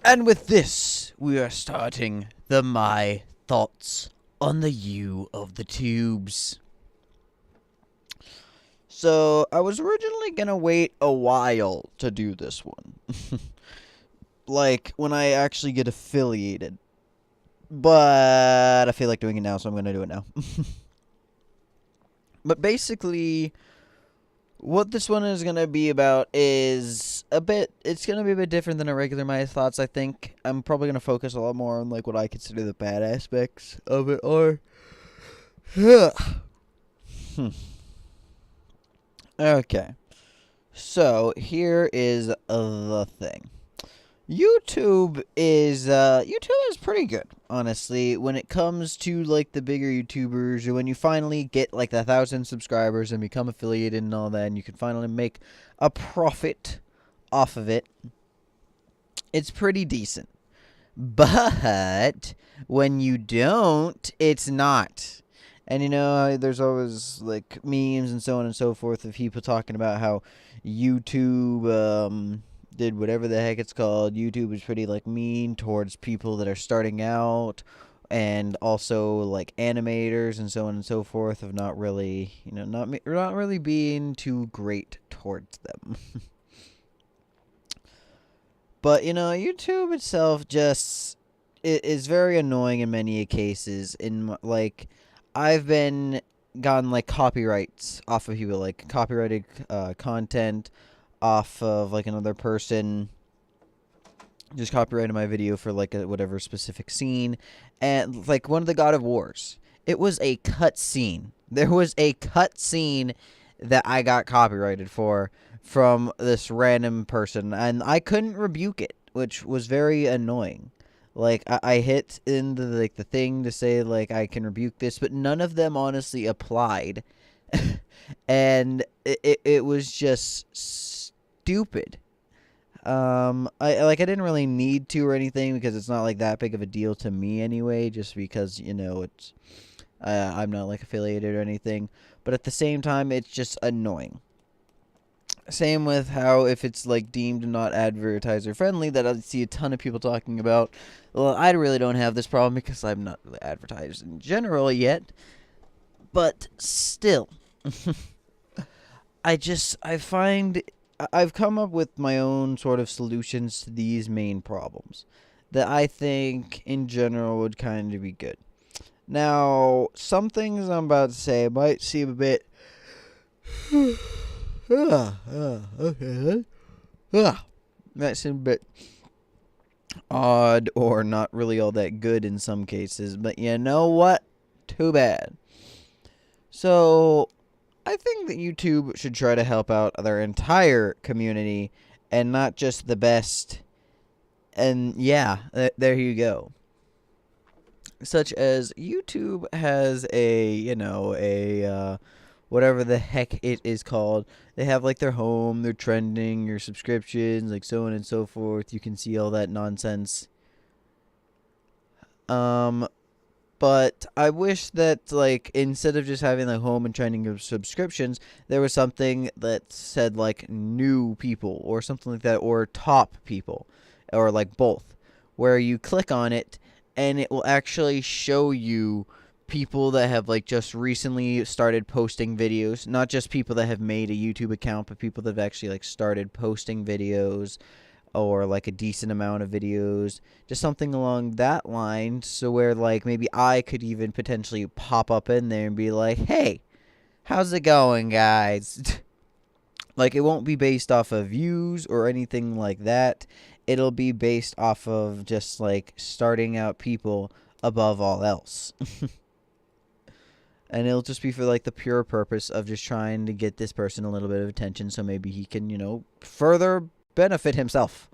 And with this, we are starting the My Thoughts on the U of the Tubes. So, I was originally gonna wait a while to do this one. Like, when I actually get affiliated. But I feel like doing it now, so I'm gonna do it now. But basically, what this one is going to be about is it's going to be a bit different than a regular My Thoughts, I think. I'm probably going to focus a lot more on, like, what I consider the bad aspects of it are. Okay. So, here is the thing. YouTube is pretty good, honestly, when it comes to like the bigger YouTubers, or when you finally get like the 1,000 subscribers and become affiliated and all that, and you can finally make a profit off of it. It's pretty decent. But when you don't, it's not. And there's always like memes and so on and so forth of people talking about how YouTube did whatever the heck it's called. YouTube is pretty like mean towards people that are starting out, and also like animators and so on and so forth of not really, not really being too great towards them. But YouTube itself just is very annoying in many cases. In like, I've been gotten like copyrights off of people, like copyrighted content off of like another person just copyrighted my video for like a whatever specific scene, and like one of the God of Wars, it was a cut scene. There was a cut scene that I got copyrighted for from this random person, and I couldn't rebuke it, which was very annoying. Like I hit in the thing to say like I can rebuke this, but none of them honestly applied, and it was just stupid. I didn't really need to or anything because it's not like that big of a deal to me anyway. Just because it's I'm not like affiliated or anything, but at the same time, it's just annoying. Same with how if it's like deemed not advertiser friendly, that I see a ton of people talking about. Well, I really don't have this problem because I'm not really advertised in general yet, but still, I find I've come up with my own sort of solutions to these main problems that I think in general would kind of be good. Now, some things I'm about to say might seem a bit okay. Might seem a bit odd or not really all that good in some cases, but you know what? Too bad. So, I think that YouTube should try to help out their entire community and not just the best. And yeah, there you go. Such as YouTube has whatever the heck it is called. They have like their home, their trending, your subscriptions, like so on and so forth. You can see all that nonsense. But I wish that, like, instead of just having the home and trending of subscriptions, there was something that said, like, new people or something like that, or top people, or, like, both, where you click on it and it will actually show you people that have, like, just recently started posting videos. Not just people that have made a YouTube account, but people that have actually, like, started posting videos, or like a decent amount of videos, just something along that line, so where like maybe I could even potentially pop up in there and be like, hey, how's it going, guys? Like, it won't be based off of views or anything like that. It'll be based off of just like starting out people above all else. And it'll just be for like the pure purpose of just trying to get this person a little bit of attention, so maybe he can further benefit himself.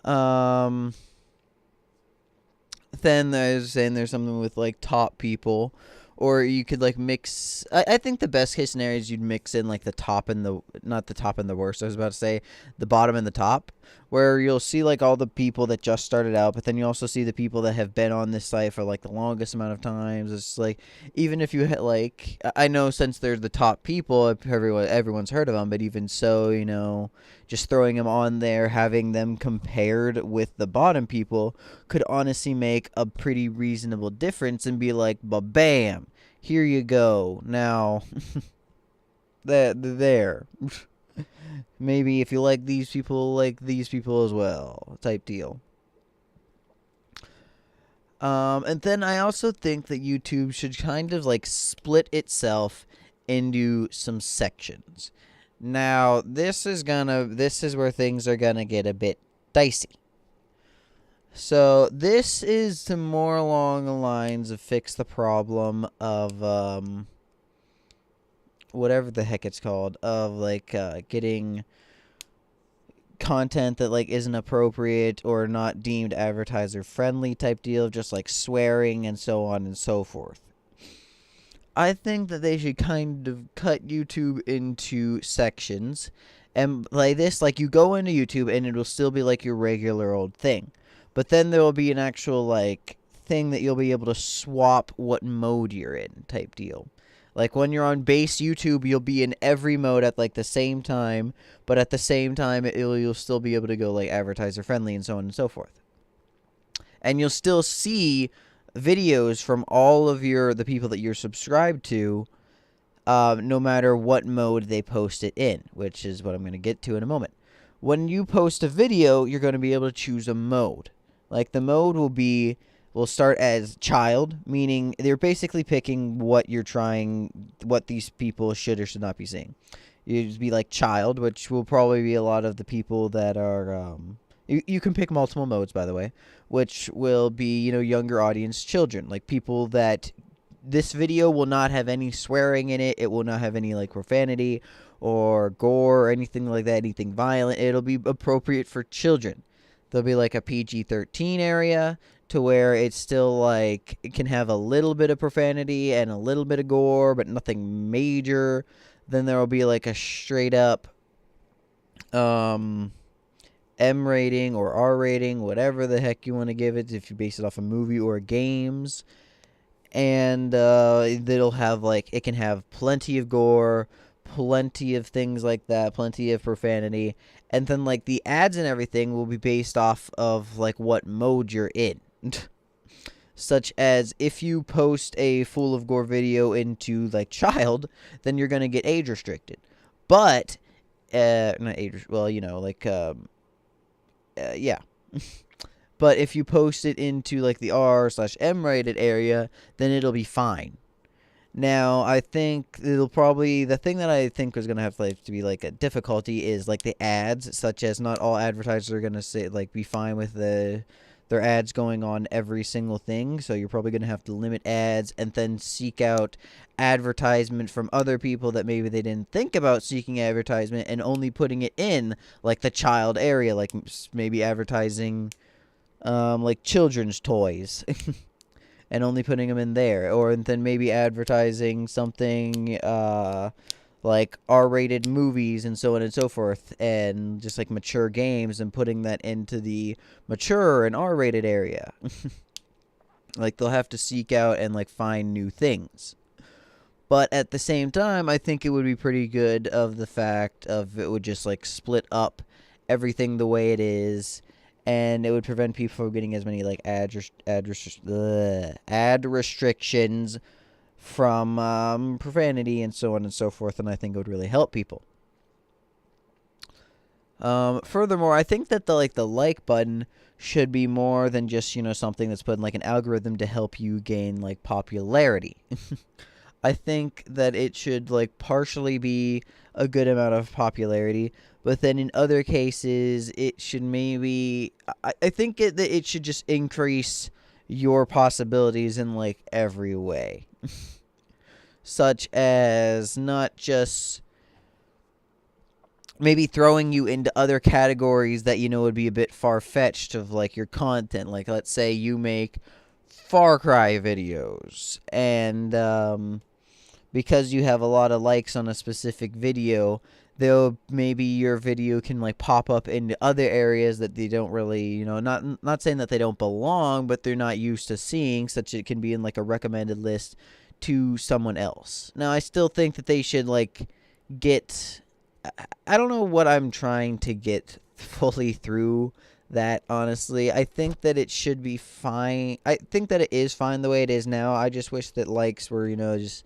um then there's something with like top people, or you could like mix. I think the best case scenario is you'd mix in like the top and the, not the top and the worst, I was about to say the bottom and the top, where you'll see like all the people that just started out, but then you also see the people that have been on this site for like the longest amount of times. It's like, even if you hit like, I know since they're the top people, everyone's heard of them, but even so, just throwing them on there, having them compared with the bottom people could honestly make a pretty reasonable difference and be like, bam, here you go. Now, there. Maybe if you like these people as well, type deal. And then I also think that YouTube should kind of like split itself into some sections. Now, this is where things are gonna get a bit dicey. So this is more along the lines of fix the problem of whatever the heck it's called, of like getting content that like isn't appropriate or not deemed advertiser friendly type deal, just like swearing and so on and so forth. I think that they should kind of cut YouTube into sections, and like this, like you go into YouTube and it'll still be like your regular old thing, but then there will be an actual like thing that you'll be able to swap what mode you're in type deal. Like when you're on base YouTube, you'll be in every mode at like the same time, but at the same time you'll still be able to go like advertiser friendly and so on and so forth. And you'll still see videos from all of the people that you're subscribed to, no matter what mode they post it in, which is what I'm going to get to in a moment. When you post a video, you're going to be able to choose a mode. Like the mode will start as child, meaning they're basically picking what these people should or should not be seeing. You just be like child, which will probably be a lot of the people that are, you can pick multiple modes, by the way, which will be, younger audience children, like people that this video will not have any swearing in it. It will not have any like profanity or gore or anything like that, anything violent. It'll be appropriate for children. There'll be like a PG-13 area to where it's still like it can have a little bit of profanity and a little bit of gore, but nothing major. Then there will be like a straight up M rating or R rating, whatever the heck you want to give it, if you base it off a movie or games. And it'll have like, it can have plenty of gore, plenty of things like that, plenty of profanity. And then like the ads and everything will be based off of like what mode you're in. Such as if you post a full of gore video into like child, then you're going to get age restricted. But not age, well, yeah. But if you post it into like the R/M rated area, then it'll be fine. Now, I think the thing that I think is going to have to be like a difficulty is like the ads, such as not all advertisers are going to say like be fine with their ads going on every single thing. So you're probably going to have to limit ads and then seek out advertisement from other people that maybe they didn't think about seeking advertisement and only putting it in like the child area, like maybe advertising like children's toys and only putting them in there, or then maybe advertising something like R-rated movies and so on and so forth, and just like mature games and putting that into the mature and R-rated area. Like they'll have to seek out and like find new things. But at the same time, I think it would be pretty good of the fact of it would just like split up everything the way it is, and it would prevent people from getting as many like ad restrictions from profanity and so on and so forth, and I think it would really help people. Furthermore, I think that the like button should be more than just, something that's put in like an algorithm to help you gain like popularity. I think that it should like partially be a good amount of popularity, but then in other cases it should maybe I think that it should just increase your possibilities in like every way. Such as not just maybe throwing you into other categories that would be a bit far-fetched of like your content. Like let's say you make Far Cry videos, and because you have a lot of likes on a specific video, they'll maybe your video can like pop up into other areas that they don't really, not saying that they don't belong, but they're not used to seeing, such it can be in like a recommended list to someone else. Now, I still think that they should like get I don't know what I'm trying to get fully through that, honestly. I think that it should be fine. I think that it is fine the way it is now. I just wish that likes were, just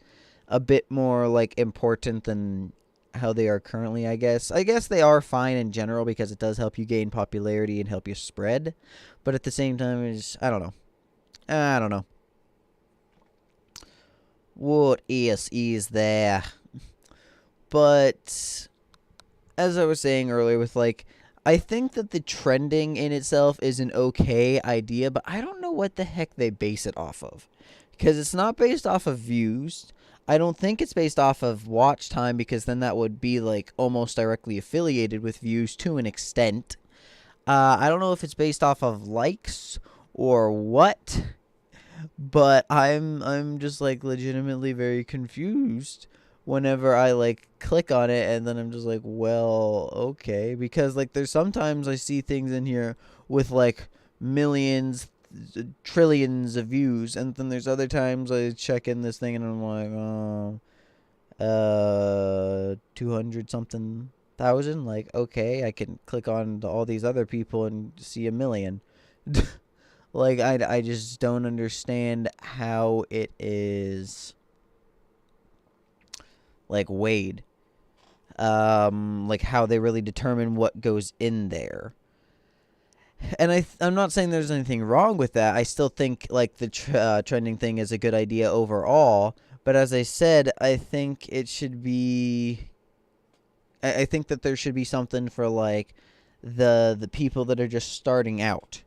a bit more like important than how they are currently, I guess. I guess they are fine in general because it does help you gain popularity and help you spread. But at the same time, I don't know. I don't know. What else is there? But as I was saying earlier, with like, I think that the trending in itself is an okay idea, but I don't know what the heck they base it off of. Because it's not based off of views. I don't think it's based off of watch time, because then that would be like almost directly affiliated with views to an extent. I don't know if it's based off of likes or what, but I'm just like legitimately very confused whenever I like click on it, and then I'm just like, well, okay, because like there's sometimes I see things in here with like millions, trillions of views, and then there's other times I check in this thing and I'm like, 200 something thousand. Like, okay, I can click on all these other people and see a million. Like, I just don't understand how it is like weighed. Like how they really determine what goes in there. And I'm not saying there's anything wrong with that. I still think like the trending thing is a good idea overall. But as I said, I think it should be. I think that there should be something for like the people that are just starting out.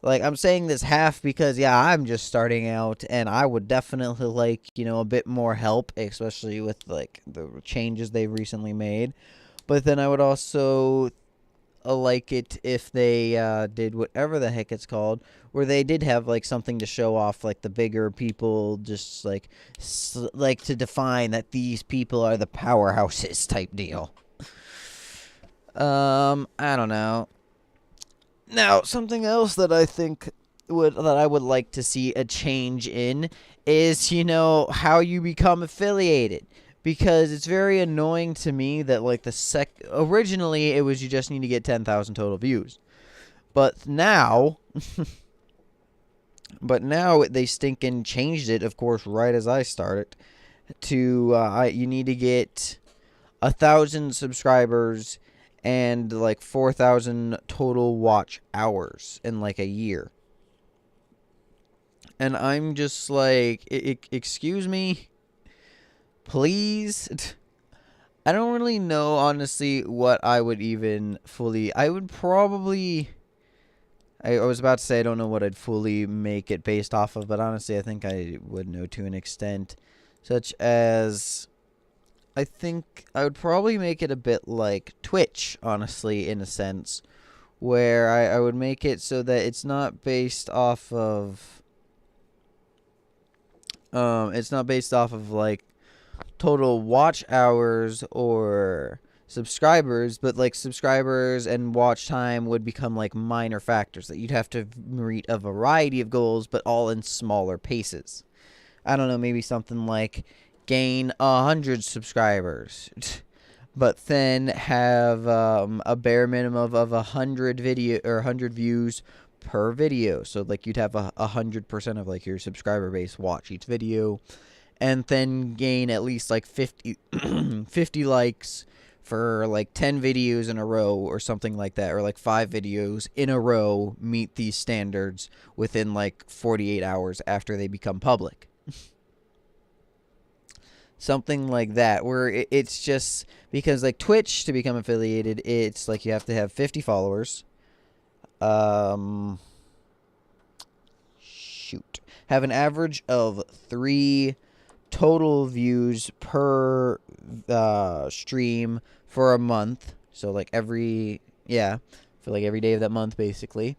Like, I'm saying this half because, yeah, I'm just starting out, and I would definitely like, a bit more help, especially with, like, the changes they've recently made. But then I would also like it if they did whatever the heck it's called, where they did have, like, something to show off, like, the bigger people, just, like, like to define that these people are the powerhouses type deal. I don't know. Now, something else that I think I would like to see a change in is, how you become affiliated. Because it's very annoying to me that like originally it was you just need to get 10,000 total views. But now they stinking changed it, of course, right as I started to you need to get 1,000 subscribers and like 4,000 total watch hours in like a year. And I'm just like, excuse me, please. I don't really know, honestly, what I would even fully. I would probably. I was about to say I don't know what I'd fully make it based off of, but honestly, I think I would know to an extent, such as. I think I would probably make it a bit like Twitch, honestly, in a sense, where I would make it so that it's not based off of like total watch hours or subscribers, but like subscribers and watch time would become like minor factors that you'd have to meet a variety of goals, but all in smaller paces. I don't know, maybe something like gain 100 subscribers, but then have a bare minimum of 100 video or 100 views per video. So like you'd have 100% of like your subscriber base watch each video, and then gain at least like 50 likes for like 10 videos in a row or something like that, or like 5 videos in a row meet these standards within like 48 hours after they become public. Something like that, where it's just because like Twitch, to become affiliated, it's like you have to have 50 followers. Have an average of 3 total views per stream for a month. So like for like every day of that month, basically.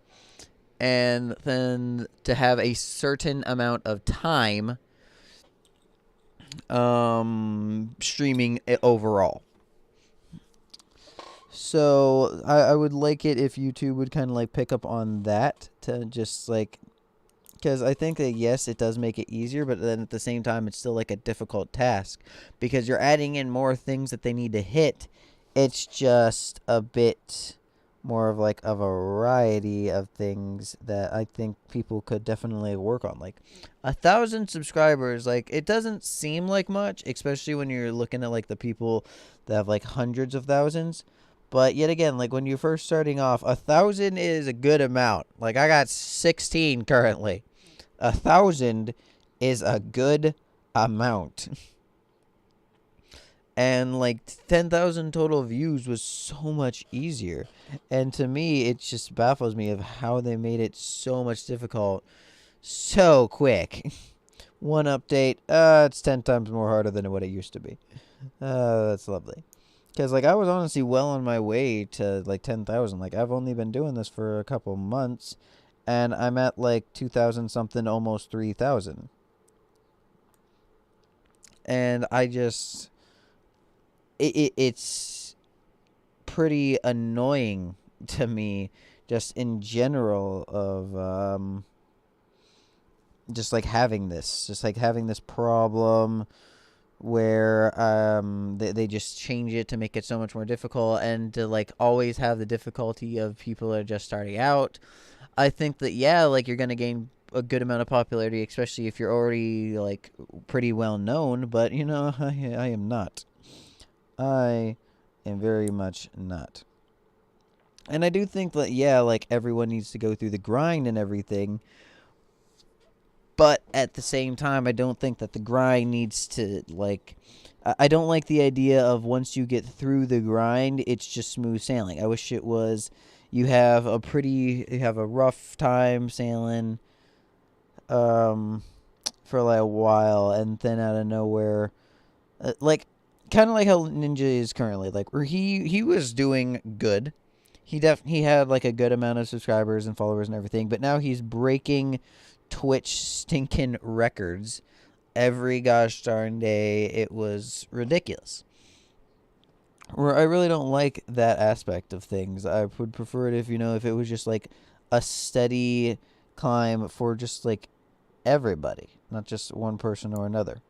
And then to have a certain amount of time streaming it overall. So I would like it if YouTube would kind of like pick up on that to just like, because I think that yes, it does make it easier, but then at the same time, it's still like a difficult task because you're adding in more things that they need to hit. It's just a bit more of like a variety of things that I think people could definitely work on. Like 1,000 subscribers, like it doesn't seem like much, especially when you're looking at like the people that have like hundreds of thousands. But yet again, like when you're first starting off, 1,000 is a good amount. Like I got 16 currently. 1,000 is a good amount. And like 10,000 total views was so much easier. And to me, it just baffles me of how they made it so much difficult so quick. One update, it's 10 times more harder than what it used to be. That's lovely. Because like I was honestly well on my way to like 10,000. Like I've only been doing this for a couple months, and I'm at like 2,000 something, almost 3,000. And I just it's pretty annoying to me just in general of just like having this problem where they just change it to make it so much more difficult, and to like always have the difficulty of people that are just starting out. I think that yeah, like you're gonna gain a good amount of popularity, especially if you're already like pretty well known. But you know, I am not. I am very much not. And I do think that yeah, like everyone needs to go through the grind and everything. But at the same time, I don't think that the grind needs to like. I don't like the idea of once you get through the grind, it's just smooth sailing. I wish it was. You have a rough time sailing, um, for like a while, and then out of nowhere, like kind of like how Ninja is currently. Like where he was doing good. He had like a good amount of subscribers and followers and everything, but now he's breaking Twitch stinking records every gosh darn day. It was ridiculous. Where I really don't like that aspect of things. I would prefer it if if it was just like a steady climb for just like everybody, not just one person or another.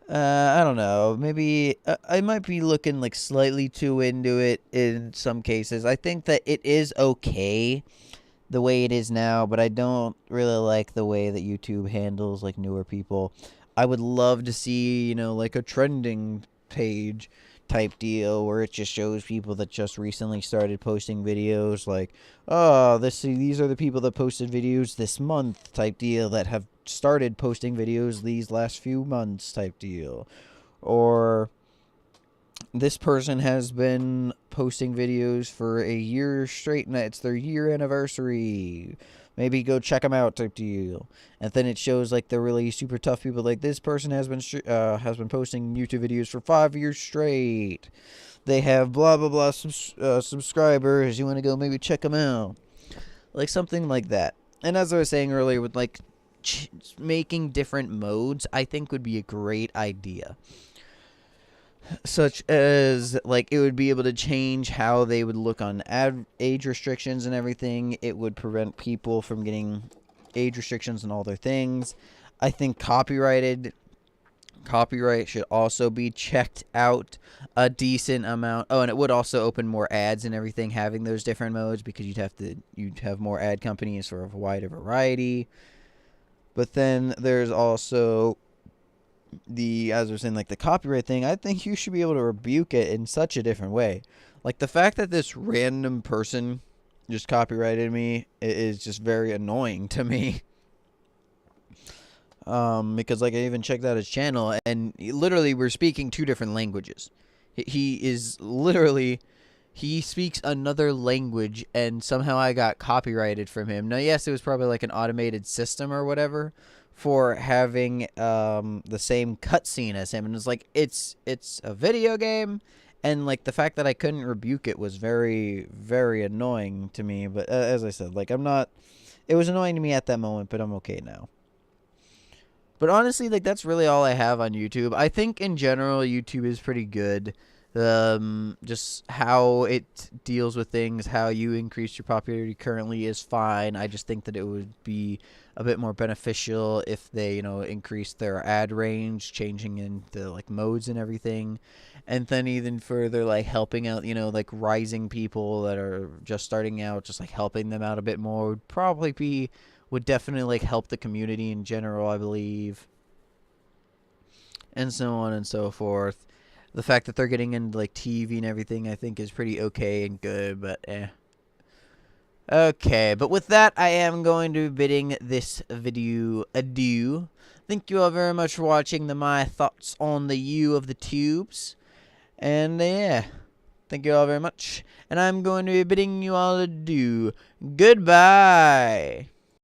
I don't know. Maybe I might be looking like slightly too into it in some cases. I think that it is okay the way it is now, but I don't really like the way that YouTube handles like newer people. I would love to see, like a trending page type deal where it just shows people that just recently started posting videos like, oh, these are the people that posted videos this month type deal that have started posting videos these last few months type deal. Or this person has been posting videos for a year straight and it's their year anniversary. Maybe go check them out type deal. And then it shows like the really super tough people like this person has been posting YouTube videos for 5 years straight. They have blah blah blah subscribers. You want to go maybe check them out. Like something like that. And as I was saying earlier with like making different modes, I think would be a great idea. Such as like it would be able to change how they would look on age restrictions and everything. It would prevent people from getting age restrictions on all their things. I think copyright should also be checked out a decent amount. Oh, and it would also open more ads and everything having those different modes, because you'd have more ad companies for a wider variety. But then there's also as I was saying, like the copyright thing. I think you should be able to rebuke it in such a different way. Like the fact that this random person just copyrighted me is just very annoying to me. Because like I even checked out his channel, and literally we're speaking two different languages. He speaks another language, and somehow I got copyrighted from him. Now, yes, it was probably like an automated system or whatever for having the same cutscene as him, and it's like it's a video game, and like the fact that I couldn't rebuke it was very very annoying to me. But as I said, like I'm not. It was annoying to me at that moment, but I'm okay now. But honestly, like that's really all I have on YouTube. I think in general YouTube is pretty good. Just how it deals with things, how you increase your popularity currently is fine. I just think that it would be a bit more beneficial if they, increased their ad range, changing into like modes and everything. And then even further, like helping out, like rising people that are just starting out, just like helping them out a bit more would definitely like help the community in general, I believe, and so on and so forth. The fact that they're getting into like TV and everything, I think, is pretty okay and good, but eh. Okay, but with that, I am going to be bidding this video adieu. Thank you all very much for watching my thoughts on the U of the tubes. And yeah, thank you all very much. And I'm going to be bidding you all adieu. Goodbye.